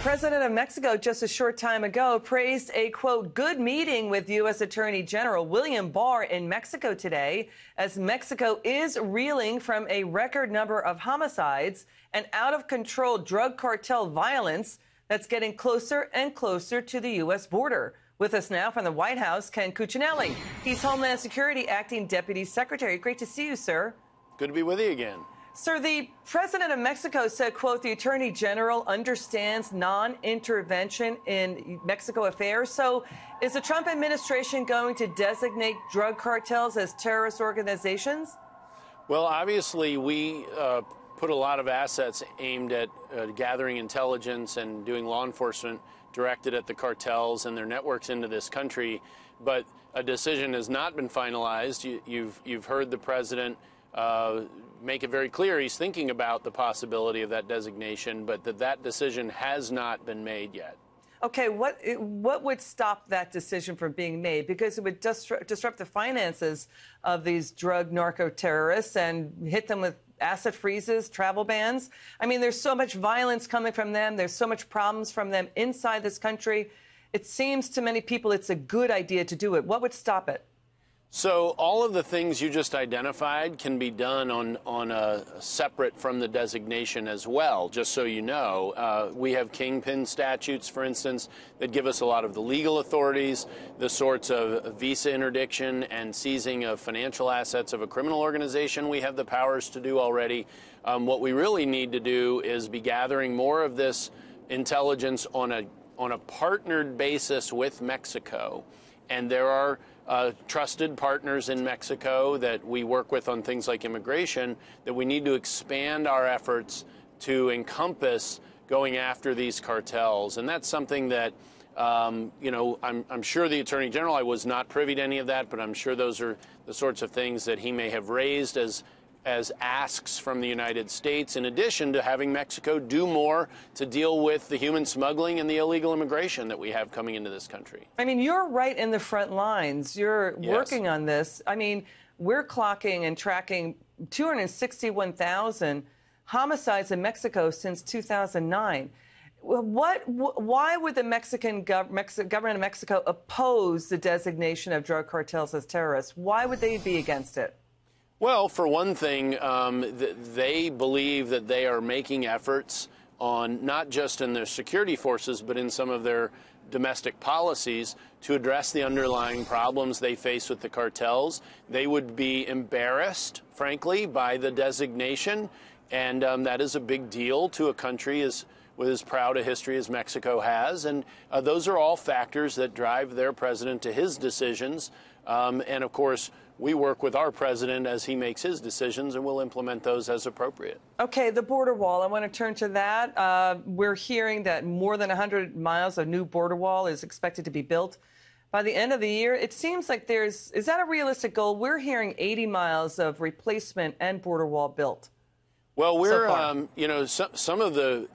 President of Mexico just a short time ago praised a, quote, good meeting with U.S. Attorney General William Barr in Mexico today, as Mexico is reeling from a record number of homicides and out-of-control drug cartel violence that's getting closer and closer to the U.S. border. With us now from the White House, Ken Cuccinelli. He's Homeland Security Acting Deputy Secretary. Great to see you, sir. Good to be with you again. Sir, the president of Mexico said, quote, the attorney general understands non-intervention in Mexico affairs. So is the Trump administration going to designate drug cartels as terrorist organizations? Well, obviously, we put a lot of assets aimed at gathering intelligence and doing law enforcement directed at the cartels and their networks into this country. But a decision has not been finalized. You've heard the president make it very clear he's thinking about the possibility of that designation, but that decision has not been made yet. Okay, what would stop that decision from being made? Because it would disrupt the finances of these drug narco terrorists and hit them with asset freezes, travel bans. I mean, there's so much violence coming from them. There's so much problems from them inside this country. It seems to many people it's a good idea to do it. What would stop it? So all of the things you just identified can be done on a separate from the designation as well, just so you know. We have kingpin statutes, for instance, that give us a lot of the legal authorities, the sorts of visa interdiction and seizing of financial assets of a criminal organization we have the powers to do already. What we really need to do is be gathering more of this intelligence on a partnered basis with Mexico. And there are trusted partners in Mexico that we work with on things like immigration that we need to expand our efforts to encompass going after these cartels. And that's something that, you know, I'm sure the Attorney General, I was not privy to any of that, but I'm sure those are the sorts of things that he may have raised as asks from the United States, in addition to having Mexico do more to deal with the human smuggling and the illegal immigration that we have coming into this country. I mean, you're right in the front lines. You're Yes. working on this. I mean, we're clocking and tracking 261,000 homicides in Mexico since 2009. Why would the government of Mexico oppose the designation of drug cartels as terrorists? Why would they be against it? Well, for one thing, they believe that they are making efforts on not just in their security forces, but in some of their domestic policies to address the underlying problems they face with the cartels. They would be embarrassed, frankly, by the designation, and that is a big deal to a country with as proud a history as Mexico has. And those are all factors that drive their president to his decisions. And, of course, we work with our president as he makes his decisions, and we'll implement those as appropriate. Okay, the border wall. I want to turn to that. We're hearing that more than 100 miles of new border wall is expected to be built by the end of the year. It seems like is that a realistic goal? We're hearing 80 miles of replacement and border wall built. Well, we're, you know, some of the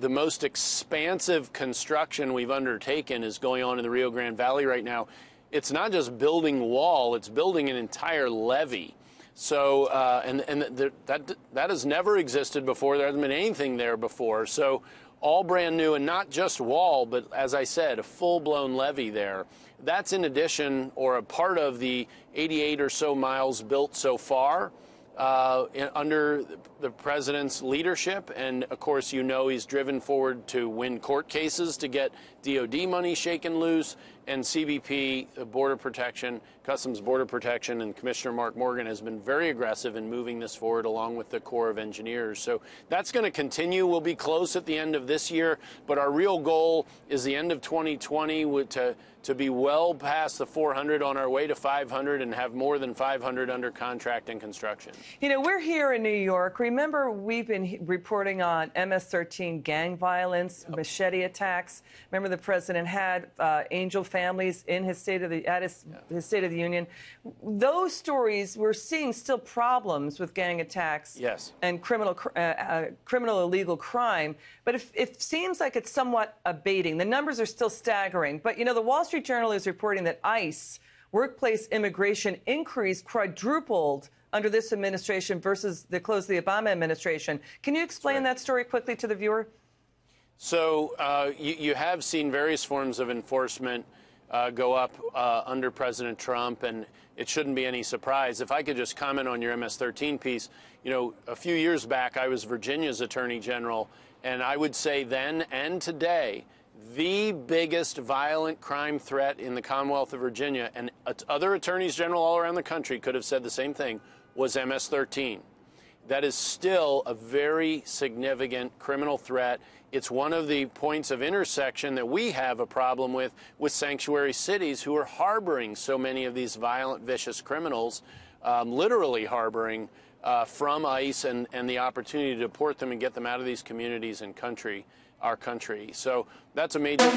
most expansive construction we've undertaken is going on in the Rio Grande Valley right now. It's not just building wall, it's building an entire levee. So, that has never existed before. There hasn't been anything there before. So all brand new, and not just wall, but as I said, a full-blown levee there. That's in addition, or a part of the 88 or so miles built so far under the president's leadership. And of course, you know, he's driven forward to win court cases to get DOD money shaken loose, and CBP, Border Protection, Customs Border Protection, and Commissioner Mark Morgan has been very aggressive in moving this forward along with the Corps of Engineers. So that's going to continue. We'll be close at the end of this year, but our real goal is the end of 2020 to be well past the 400, on our way to 500, and have more than 500 under contract and construction. You know, we're here in New York. Remember, we've been reporting on MS-13 gang violence, machete attacks. Remember, the president had angel families in his State of his State of the Union. Those stories, we're seeing still problems with gang attacks. Yes. And criminal illegal crime. But it seems like it's somewhat abating. The numbers are still staggering. But, you know, the Wall Street Journal is reporting that ICE, workplace immigration, quadrupled under this administration versus the close of the Obama administration. Can you explain that story quickly to the viewer? So you have seen various forms of enforcement go up under President Trump, and it shouldn't be any surprise. If I could just comment on your MS-13 piece, you know, a few years back, I was Virginia's Attorney General, and I would say then and today, the biggest violent crime threat in the Commonwealth of Virginia, and other attorneys general all around the country could have said the same thing, was MS-13. That is still a very significant criminal threat. It's one of the points of intersection that we have a problem with sanctuary cities who are harboring so many of these violent, vicious criminals, literally harboring from ICE and the opportunity to deport them and get them out of these communities and our country. So that's a major...